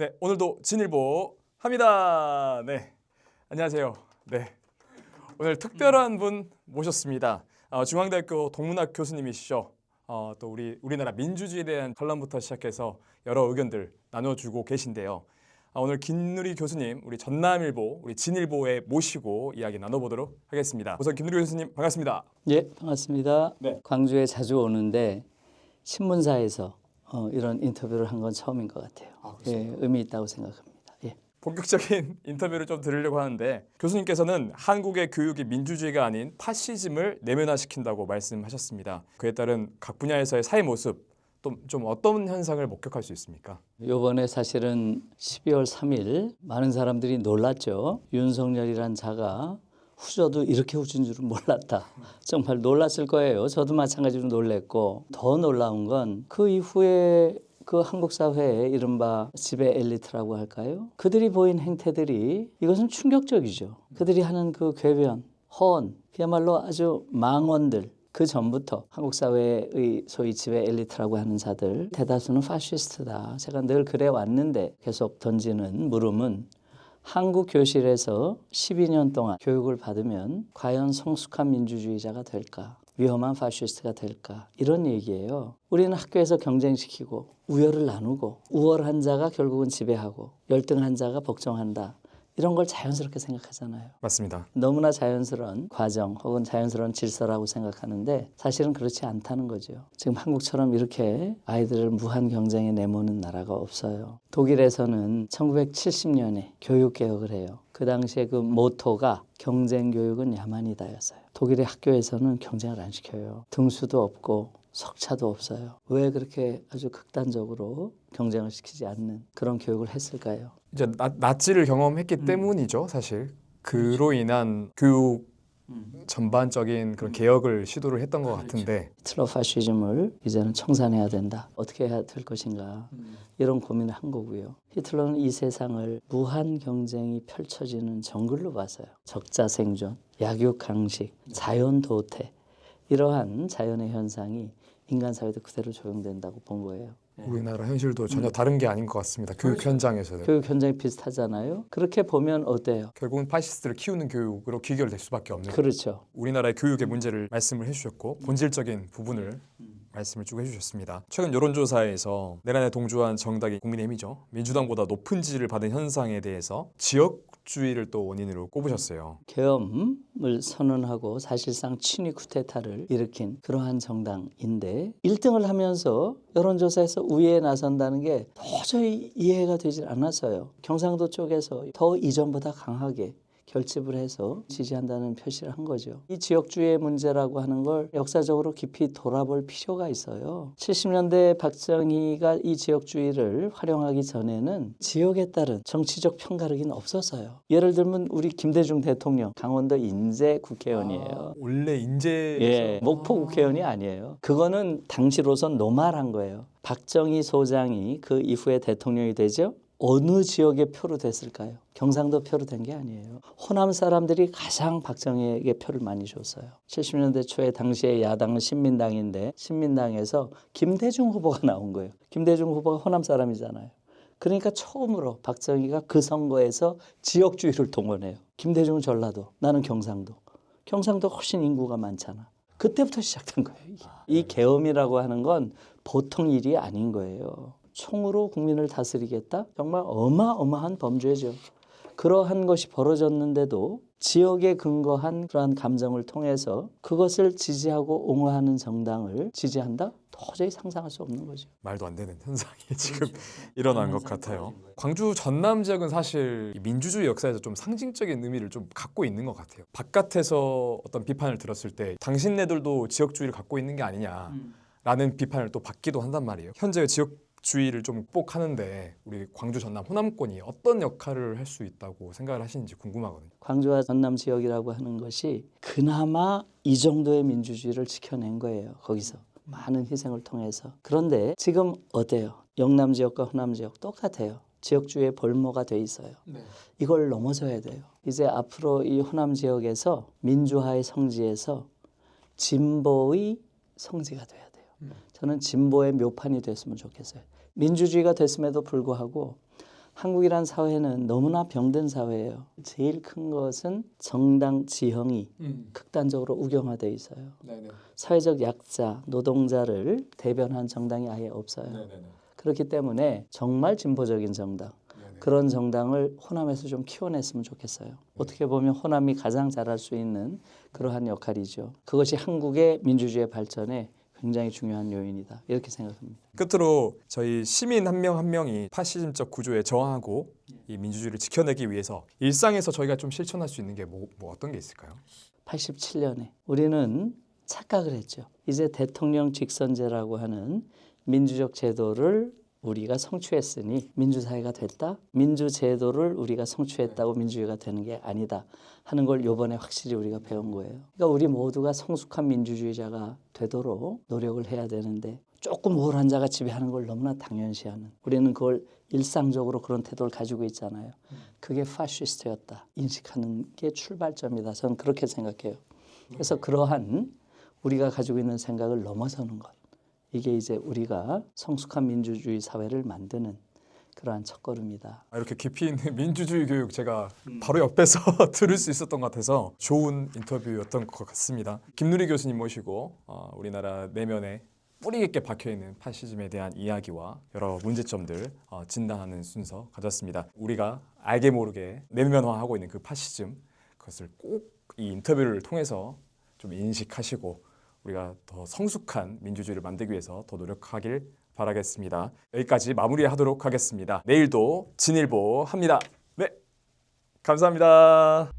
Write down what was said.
네, 오늘도 진일보 합니다. 네, 안녕하세요. 네, 오늘 특별한 분 모셨습니다. 중앙대학교 동문학 교수님이시죠. 또 우리나라 민주주의에 대한 관람부터 시작해서 여러 의견들 나눠주고 계신데요. 오늘 김누리 교수님, 우리 전남일보, 우리 진일보에 모시고 이야기 나눠보도록 하겠습니다. 우선 김누리 교수님 반갑습니다. 예, 반갑습니다. 네. 광주에 자주 오는데 신문사에서 이런 인터뷰를 한 건 처음인 것 같아요. 예, 의미 있다고 생각합니다. 예. 본격적인 인터뷰를 좀 드리려고 하는데 교수님께서는 한국의 교육이 민주주의가 아닌 파시즘을 내면화시킨다고 말씀하셨습니다. 그에 따른 각 분야에서의 사회 모습 또 좀 어떤 현상을 목격할 수 있습니까? 요번에 사실은 12월 3일 많은 사람들이 놀랐죠. 윤석열이란 자가 후져도 이렇게 후진 줄은 몰랐다. 정말 놀랐을 거예요. 저도 마찬가지로 놀랬고 더 놀라운 건 그 이후에 그 한국 사회의 이른바 지배 엘리트라고 할까요? 그들이 보인 행태들이 이것은 충격적이죠. 그들이 하는 그 궤변, 허언, 그야말로 아주 망언들. 그 전부터 한국 사회의 소위 지배 엘리트라고 하는 자들 대다수는 파시스트다. 제가 늘 그래 왔는데 계속 던지는 물음은 한국 교실에서 12년 동안 교육을 받으면 과연 성숙한 민주주의자가 될까? 위험한 파시스트가 될까? 이런 얘기예요. 우리는 학교에서 경쟁시키고 우열을 나누고 우월한 자가 결국은 지배하고 열등한 자가 복종한다. 이런 걸 자연스럽게 생각하잖아요. 맞습니다. 너무나 자연스러운 과정 혹은 자연스러운 질서라고 생각하는데 사실은 그렇지 않다는 거죠. 지금 한국처럼 이렇게 아이들을 무한 경쟁에 내모는 나라가 없어요. 독일에서는 1970년에 교육개혁을 해요. 그 당시에 그 모토가 경쟁 교육은 야만이다였어요. 독일의 학교에서는 경쟁을 안 시켜요. 등수도 없고 석차도 없어요. 왜 그렇게 아주 극단적으로 경쟁을 시키지 않는 그런 교육을 했을까요? 이제 나치를 경험했기 때문이죠, 사실. 그로 인한 교육 전반적인 그런 개혁을 시도를 했던 것 같은데 히틀러 파시즘을 이제는 청산해야 된다. 어떻게 해야 될 것인가. 이런 고민을 한 거고요. 히틀러는 이 세상을 무한 경쟁이 펼쳐지는 정글로 봤어요. 적자 생존, 약육강식, 자연도태 이러한 자연의 현상이 인간 사회도 그대로 적용된다고 본 거예요. 우리나라 현실도 전혀 다른 게 아닌 것 같습니다. 교육 현장에서는. 교육 현장이 비슷하잖아요. 그렇게 보면 어때요? 결국은 파시스트를 키우는 교육으로 귀결될 수밖에 없는 그렇죠. 우리나라의 교육의 문제를 말씀을 해주셨고 본질적인 부분을 말씀을 쭉 해주셨습니다. 최근 여론조사에서 내란에 동조한 정당이 국민의힘이죠. 민주당보다 높은 지지를 받은 현상에 대해서 지역주의를 또 원인으로 꼽으셨어요. 계엄을 선언하고 사실상 친위 쿠데타를 일으킨 그러한 정당인데 1등을 하면서 여론조사에서 우위에 나선다는 게 도저히 이해가 되질 않았어요. 경상도 쪽에서 더 이전보다 강하게 결집을 해서 지지한다는 표시를 한 거죠. 이 지역주의의 문제라고 하는 걸 역사적으로 깊이 돌아볼 필요가 있어요. 70년대 박정희가 이 지역주의를 활용하기 전에는 지역에 따른 정치적 편가르기는 없었어요. 예를 들면 우리 김대중 대통령 강원도 인제 국회의원이에요. 원래 인제 예, 목포 국회의원이 아니에요. 그거는 당시로선 노말한 거예요. 박정희 소장이 그 이후에 대통령이 되죠. 어느 지역의 표로 됐을까요? 경상도 표로 된 게 아니에요. 호남 사람들이 가장 박정희에게 표를 많이 줬어요. 70년대 초에 당시에 야당은 신민당인데 신민당에서 김대중 후보가 나온 거예요. 김대중 후보가 호남 사람이잖아요. 그러니까 처음으로 박정희가 그 선거에서 지역주의를 동원해요. 김대중은 전라도, 나는 경상도. 경상도 훨씬 인구가 많잖아. 그때부터 시작된 거예요. 이 계엄이라고 하는 건 보통 일이 아닌 거예요. 총으로 국민을 다스리겠다? 정말 어마어마한 범죄죠. 그러한 것이 벌어졌는데도 지역에 근거한 그러한 감정을 통해서 그것을 지지하고 옹호하는 정당을 지지한다? 도저히 상상할 수 없는 거죠. 말도 안 되는 현상이 지금 일어난 것 같아요. 광주 전남 지역은 사실 민주주의 역사에서 좀 상징적인 의미를 좀 갖고 있는 것 같아요. 바깥에서 어떤 비판을 들었을 때 당신네들도 지역주의를 갖고 있는 게 아니냐라는 비판을 또 받기도 한단 말이에요. 현재 지역주의를 좀 극복하는데 우리 광주 전남 호남권이 어떤 역할을 할 수 있다고 생각을 하시는지 궁금하거든요. 광주와 전남 지역이라고 하는 것이 그나마 이 정도의 민주주의를 지켜낸 거예요. 거기서. 많은 희생을 통해서. 그런데 지금 어때요? 영남 지역과 호남 지역 똑같아요. 지역주의의 볼모가 돼 있어요. 이걸 넘어서야 돼요. 이제 앞으로 이 호남 지역에서 민주화의 성지에서 진보의 성지가 돼야 돼요. 저는 진보의 묘판이 됐으면 좋겠어요. 민주주의가 됐음에도 불구하고 한국이란 사회는 너무나 병든 사회예요. 제일 큰 것은 정당 지형이 극단적으로 우경화돼 있어요. 네네. 사회적 약자, 노동자를 대변한 정당이 아예 없어요. 네네네. 그렇기 때문에 정말 진보적인 정당, 네네. 그런 정당을 호남에서 좀 키워냈으면 좋겠어요. 어떻게 보면 호남이 가장 잘할 수 있는 그러한 역할이죠. 그것이 한국의 민주주의 발전에 굉장히 중요한 요인이다. 이렇게 생각합니다. 끝으로 저희 시민 한 명 한 명이 파시즘적 구조에 저항하고 이 민주주의를 지켜내기 위해서 일상에서 저희가 좀 실천할 수 있는 게 뭐 어떤 게 있을까요? 87년에 우리는 착각을 했죠. 이제 대통령 직선제라고 하는 민주적 제도를 우리가 성취했으니 민주사회가 됐다. 민주제도를 우리가 성취했다고 민주주의가 되는 게 아니다 하는 걸 이번에 확실히 우리가 배운 거예요. 그러니까 우리 모두가 성숙한 민주주의자가 되도록 노력을 해야 되는데 조금 우월한 자가 지배하는 걸 너무나 당연시하는, 우리는 그걸 일상적으로 그런 태도를 가지고 있잖아요. 그게 파시스트였다 인식하는 게 출발점이다. 저는 그렇게 생각해요. 그래서 그러한 우리가 가지고 있는 생각을 넘어서는 것, 이게 이제 우리가 성숙한 민주주의 사회를 만드는 그러한 첫걸음이다. 이렇게 깊이 있는 민주주의 교육 제가 바로 옆에서 들을 수 있었던 것 같아서 좋은 인터뷰였던 것 같습니다. 김누리 교수님 모시고 우리나라 내면에 뿌리 깊게 박혀있는 파시즘에 대한 이야기와 여러 문제점들 진단하는 순서 가졌습니다. 우리가 알게 모르게 내면화하고 있는 그 파시즘, 그것을 꼭 이 인터뷰를 통해서 좀 인식하시고 우리가 더 성숙한 민주주의를 만들기 위해서 더 노력하길 바라겠습니다. 여기까지 마무리하도록 하겠습니다. 내일도 진일보 합니다. 네, 감사합니다.